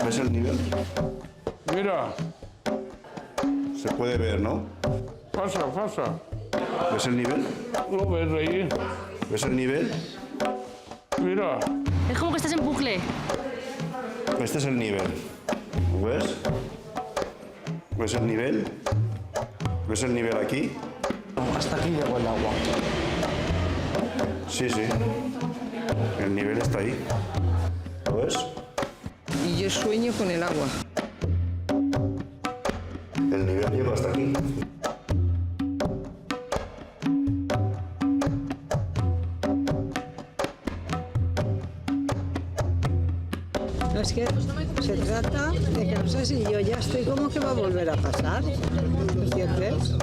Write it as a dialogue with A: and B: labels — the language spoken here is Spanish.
A: ¿Ves el nivel?
B: Mira,
A: Se puede ver, ¿no?
B: pasa, pasa.
A: ¿Ves el nivel?
B: ¿Lo ves ahí?
A: ¿Ves el nivel?
B: Mira,
C: Es como que estás en bucle.
A: Este es el nivel. ¿Lo ves? ¿Ves el nivel? ¿Ves el nivel aquí?
D: Hasta aquí llegó el agua.
A: Sí, sí. El nivel está ahí. ¿Lo ves?
E: Y yo sueño con el agua.
A: El nivel llega hasta aquí.
E: No, es que se trata de que no sé si yo ya estoy como que va a volver a pasar. ¿Entiendes?